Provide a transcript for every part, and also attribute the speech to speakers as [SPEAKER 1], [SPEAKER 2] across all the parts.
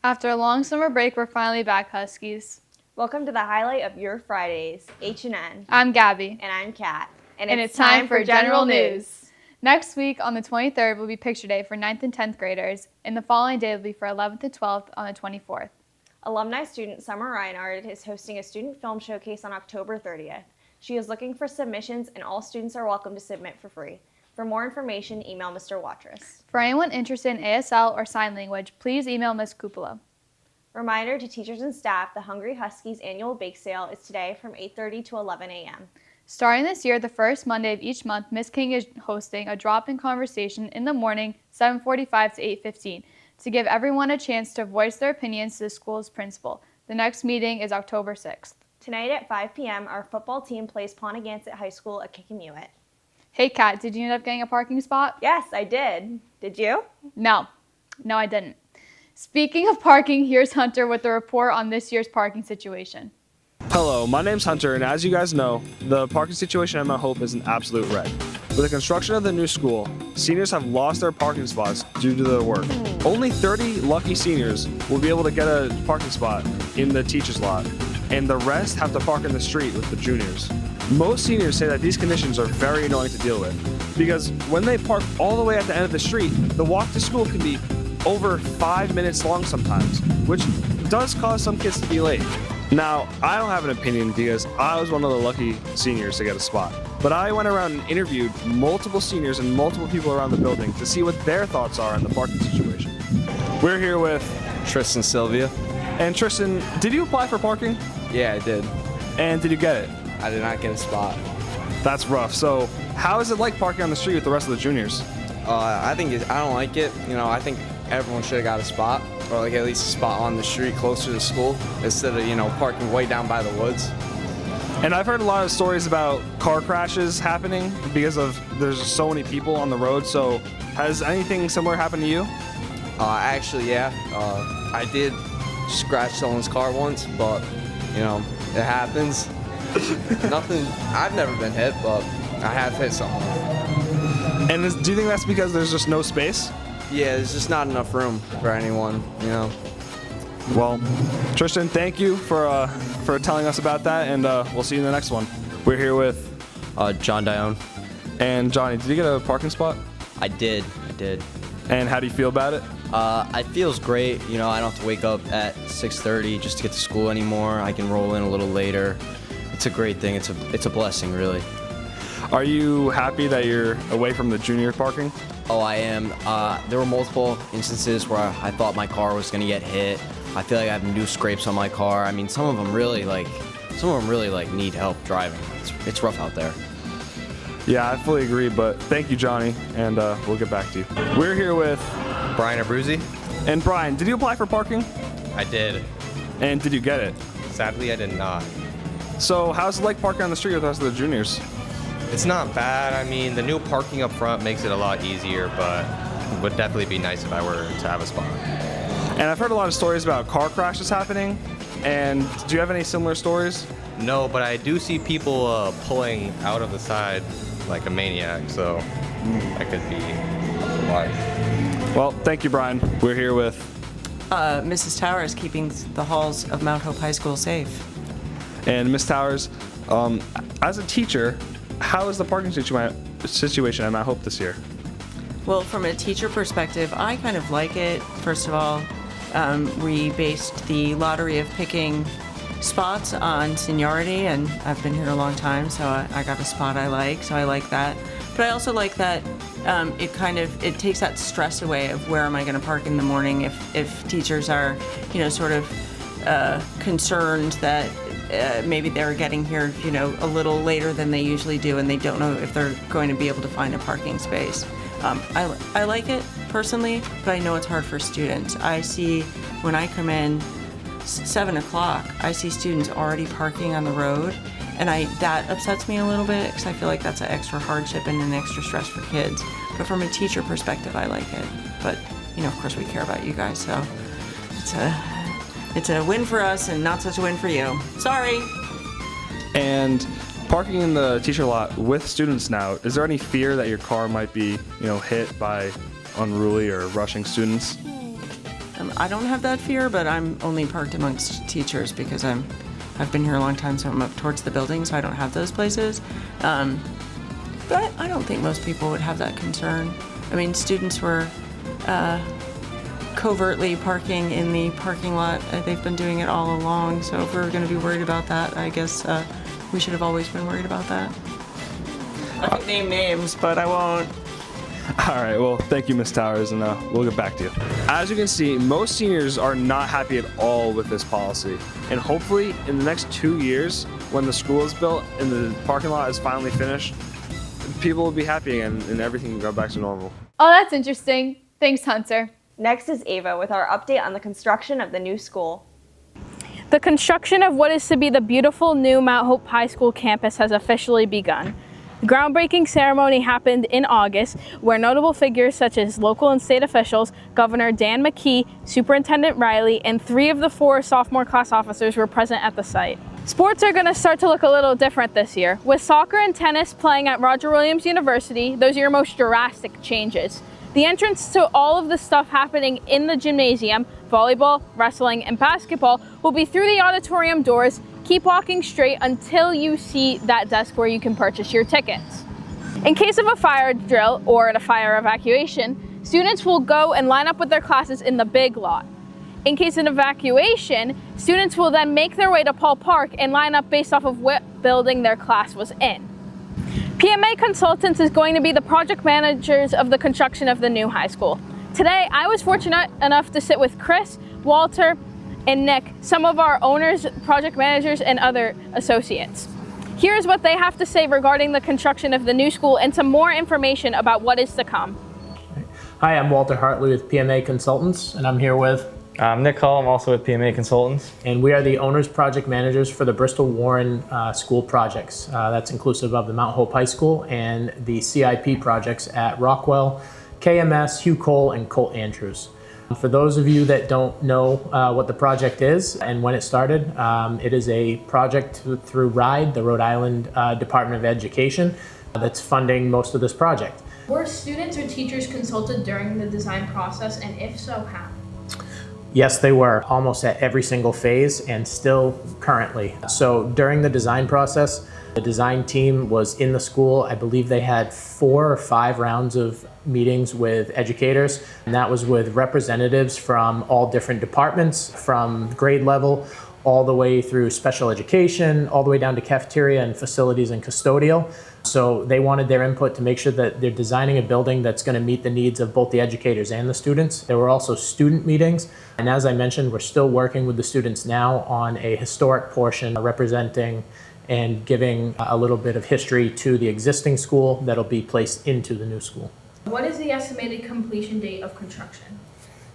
[SPEAKER 1] After a long summer break, we're finally back, Huskies.
[SPEAKER 2] Welcome to the highlight of your Fridays, HNN.
[SPEAKER 1] I'm Gabby.
[SPEAKER 2] And I'm Kat.
[SPEAKER 1] And it's time for General News. Next week on the 23rd will be Picture Day for 9th and 10th graders, and the following day will be for 11th and 12th on the 24th.
[SPEAKER 2] Alumni student Summer Reinhardt is hosting a student film showcase on October 30th. She is looking for submissions, and all students are welcome to submit for free. For more information, email Mr. Watrous.
[SPEAKER 1] For anyone interested in ASL or sign language, please email Ms. Cupola.
[SPEAKER 2] Reminder to teachers and staff, the Hungry Huskies annual bake sale is today from 8:30 to 11 a.m.
[SPEAKER 1] Starting this year, the first Monday of each month, Ms. King is hosting a drop-in conversation in the morning, 7:45 to 8:15, to give everyone a chance to voice their opinions to the school's principal. The next meeting is October 6th.
[SPEAKER 2] Tonight at 5 p.m., our football team plays Pontigansett High School at Kickamuit.
[SPEAKER 1] Hey, Kat, did you end up getting a parking spot?
[SPEAKER 2] Yes, I did. Did you?
[SPEAKER 1] No, I didn't. Speaking of parking, here's Hunter with a report on this year's parking situation.
[SPEAKER 3] Hello, my name's Hunter, and as you guys know, the parking situation at Mount Hope is an absolute wreck. With the construction of the new school, seniors have lost their parking spots due to the work. Only 30 lucky seniors will be able to get a parking spot in the teacher's lot, and the rest have to park in the street with the juniors. Most seniors say that these conditions are very annoying to deal with, because when they park all the way at the end of the street, the walk to school can be over 5 minutes long sometimes, which does cause some kids to be late. Now, I don't have an opinion because I was one of the lucky seniors to get a spot, but I went around and interviewed multiple seniors and multiple people around the building to see what their thoughts are on the parking situation. We're here with
[SPEAKER 4] Tristan Sylvia.
[SPEAKER 3] And Tristan, did you apply for parking?
[SPEAKER 4] Yeah, I did.
[SPEAKER 3] And did you get it?
[SPEAKER 4] I did not get a spot.
[SPEAKER 3] That's rough. So how is it like parking on the street with the rest of the juniors?
[SPEAKER 4] I don't like it. I think everyone should have got a spot, or like at least a spot on the street closer to school instead of parking way down by the woods.
[SPEAKER 3] And I've heard a lot of stories about car crashes happening because there's so many people on the road. So has anything similar happened to you?
[SPEAKER 4] Actually, yeah. I did scratch someone's car once, but it happens. Nothing. I've never been hit, but I have hit someone.
[SPEAKER 3] And do you think that's because there's just no space?
[SPEAKER 4] Yeah, there's just not enough room for anyone.
[SPEAKER 3] Well, Tristan, thank you for telling us about that, and we'll see you in the next one. We're here with
[SPEAKER 5] John Dione.
[SPEAKER 3] And Johnny, did you get a parking spot?
[SPEAKER 5] I did.
[SPEAKER 3] And how do you feel about it?
[SPEAKER 5] It feels great. I don't have to wake up at 6:30 just to get to school anymore. I can roll in a little later. It's a great thing. It's a blessing, really.
[SPEAKER 3] Are you happy that you're away from the junior parking?
[SPEAKER 5] Oh, I am. There were multiple instances where I thought my car was gonna get hit. I feel like I have new scrapes on my car. I mean, some of them really need help driving. It's rough out there.
[SPEAKER 3] Yeah, I fully agree, but thank you, Johnny, and we'll get back to you. We're here with
[SPEAKER 6] Brian Abruzzi.
[SPEAKER 3] And Brian, did you apply for parking?
[SPEAKER 6] I did.
[SPEAKER 3] And did you get it?
[SPEAKER 6] Sadly, I did not.
[SPEAKER 3] So how's it like parking on the street with the rest of the juniors?
[SPEAKER 6] It's not bad. I mean, the new parking up front makes it a lot easier, but it would definitely be nice if I were to have a spot.
[SPEAKER 3] And I've heard a lot of stories about car crashes happening. And do you have any similar stories?
[SPEAKER 6] No, but I do see people pulling out of the side like a maniac, so that could be why.
[SPEAKER 3] Well, thank you, Brian. We're here with
[SPEAKER 7] Mrs. Towers, keeping the halls of Mount Hope High School safe.
[SPEAKER 3] And Ms. Towers, as a teacher, how is the parking situation at Mount Hope this year?
[SPEAKER 7] Well, from a teacher perspective, I kind of like it. First of all, we based the lottery of picking spots on seniority, and I've been here a long time, so I got a spot I like, so I like that. But I also like that it takes that stress away of where am I going to park in the morning if teachers are, sort of concerned that maybe they're getting here, a little later than they usually do, and they don't know if they're going to be able to find a parking space. I like it personally, but I know it's hard for students. I see when I come in 7 o'clock, I see students already parking on the road, and that upsets me a little bit because I feel like that's an extra hardship and an extra stress for kids. But from a teacher perspective, I like it. But of course, we care about you guys, so it's a win for us and not such a win for you. Sorry.
[SPEAKER 3] And parking in the teacher lot with students now, is there any fear that your car might be, hit by unruly or rushing students?
[SPEAKER 7] I don't have that fear, but I'm only parked amongst teachers because I've been here a long time, so I'm up towards the building, so I don't have those places. But I don't think most people would have that concern. I mean, students were covertly parking in the parking lot. They've been doing it all along, so if we were going to be worried about that, I guess we should have always been worried about that. I could name names, but I won't.
[SPEAKER 3] All right, well, thank you, Ms. Towers, and we'll get back to you. As you can see, most seniors are not happy at all with this policy. And hopefully, in the next 2 years, when the school is built and the parking lot is finally finished, people will be happy again and everything will go back to normal.
[SPEAKER 1] Oh, that's interesting. Thanks, Hunter.
[SPEAKER 2] Next is Ava with our update on the construction of the new school.
[SPEAKER 8] The construction of what is to be the beautiful new Mount Hope High School campus has officially begun. The groundbreaking ceremony happened in August, where notable figures such as local and state officials, Governor Dan McKee, Superintendent Riley, and 3 of the 4 sophomore class officers were present at the site. Sports are going to start to look a little different this year. With soccer and tennis playing at Roger Williams University, those are your most drastic changes. The entrance to all of the stuff happening in the gymnasium, volleyball, wrestling, and basketball, will be through the auditorium doors. Keep walking straight until you see that desk where you can purchase your tickets. In case of a fire drill or a fire evacuation, students will go and line up with their classes in the big lot. In case of evacuation, students will then make their way to Paul Park and line up based off of what building their class was in. PMA Consultants is going to be the project managers of the construction of the new high school. Today, I was fortunate enough to sit with Chris, Walter, and Nick, some of our owners, project managers, and other associates. Here's what they have to say regarding the construction of the new school and some more information about what is to come.
[SPEAKER 9] Hi, I'm Walter Hartley with PMA Consultants, and I'm here with...
[SPEAKER 10] I'm Nick Hull, I'm also with PMA Consultants.
[SPEAKER 9] And we are the owners project managers for the Bristol Warren school projects. That's inclusive of the Mount Hope High School and the CIP projects at Rockwell, KMS, Hugh Cole, and Colt Andrews. For those of you that don't know what the project is and when it started, it is a project through RIDE, the Rhode Island Department of Education, that's funding most of this project.
[SPEAKER 8] Were students or teachers consulted during the design process, and if so, how?
[SPEAKER 9] Yes, they were, almost at every single phase and still currently. So during the design process, the design team was in the school. I believe they had 4 or 5 rounds of meetings with educators, and that was with representatives from all different departments, from grade level all the way through special education, all the way down to cafeteria and facilities and custodial. So they wanted their input to make sure that they're designing a building that's going to meet the needs of both the educators and the students. There were also student meetings, and as I mentioned, we're still working with the students now on a historic portion representing and giving a little bit of history to the existing school that'll be placed into the new school.
[SPEAKER 8] What is the estimated completion date of construction?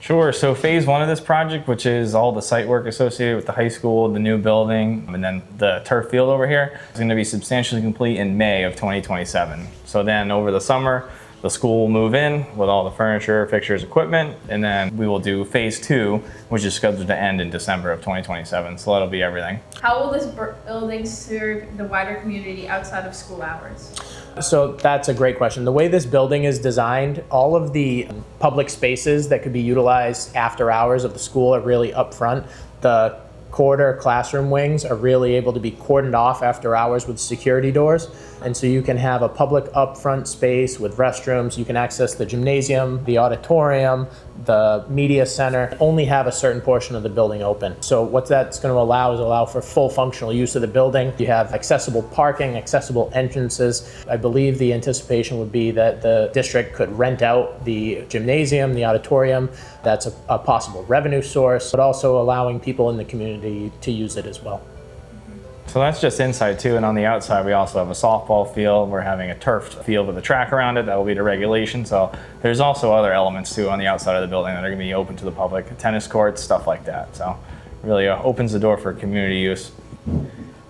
[SPEAKER 10] Sure, so phase 1 of this project, which is all the site work associated with the high school, the new building, and then the turf field over here, is going to be substantially complete in May of 2027. So then over the summer, the school will move in with all the furniture, fixtures, equipment, and then we will do phase 2, which is scheduled to end in December of 2027. So that'll be everything.
[SPEAKER 8] How will this building serve the wider community outside of school hours?
[SPEAKER 9] So that's a great question. The way this building is designed, all of the public spaces that could be utilized after hours of the school are really up front. The corridor classroom wings are really able to be cordoned off after hours with security doors. And so you can have a public upfront space with restrooms. You can access the gymnasium, the auditorium, the media center, only have a certain portion of the building open. So what that's going to allow for full functional use of the building. You have accessible parking, accessible entrances. I believe the anticipation would be that the district could rent out the gymnasium, the auditorium. That's a possible revenue source, but also allowing people in the community to use it as well.
[SPEAKER 10] So that's just inside too, and on the outside we also have a softball field. We're having a turf field with a track around it that will be to regulation. So there's also other elements too on the outside of the building that are going to be open to the public, tennis courts, stuff like that. So it really opens the door for community use.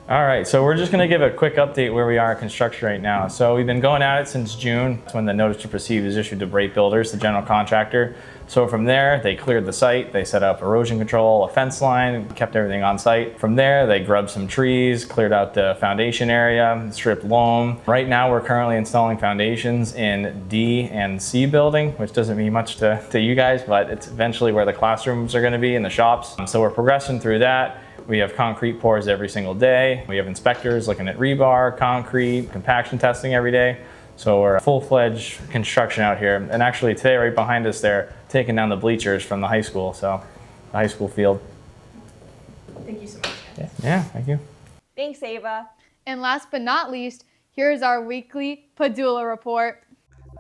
[SPEAKER 10] All right, so we're just gonna give a quick update where we are in construction right now. So we've been going at it since June. That's when the notice to proceed was issued to Brate Builders, the general contractor. So from there, they cleared the site. They set up erosion control, a fence line, kept everything on site. From there, they grubbed some trees, cleared out the foundation area, stripped loam. Right now, we're currently installing foundations in D and C building, which doesn't mean much to you guys, but it's eventually where the classrooms are gonna be in the shops. So we're progressing through that. We have concrete pours every single day. We have inspectors looking at rebar, concrete, compaction testing every day. So we're full-fledged construction out here. And actually today, right behind us, they're taking down the bleachers from the high school, so the high school field.
[SPEAKER 1] Thank you so much.
[SPEAKER 10] Yeah, thank you.
[SPEAKER 2] Thanks, Ava.
[SPEAKER 1] And last but not least, here's our weekly Padula report.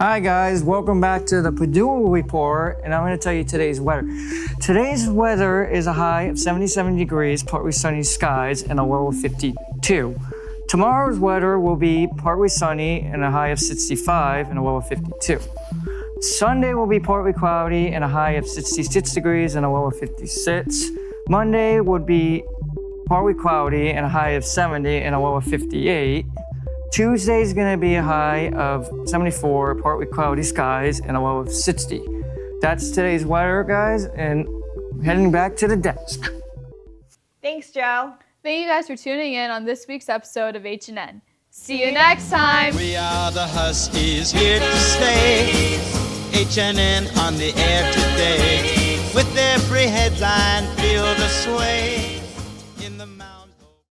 [SPEAKER 11] Hi guys, welcome back to the Padula Report, and I'm going to tell you today's weather. Today's weather is a high of 77 degrees, partly sunny skies, and a low of 52. Tomorrow's weather will be partly sunny and a high of 65 and a low of 52. Sunday will be partly cloudy and a high of 66 degrees and a low of 56. Monday would be partly cloudy and a high of 70 and a low of 58. Tuesday is going to be a high of 74, partly cloudy skies, and a low of 60. That's today's weather, guys, and heading back to the desk.
[SPEAKER 2] Thanks, Joe.
[SPEAKER 1] Thank you guys for tuning in on this week's episode of HNN. See you next time.
[SPEAKER 12] We are the Huskies here to stay. HNN on the air today. With every headline, feel the sway.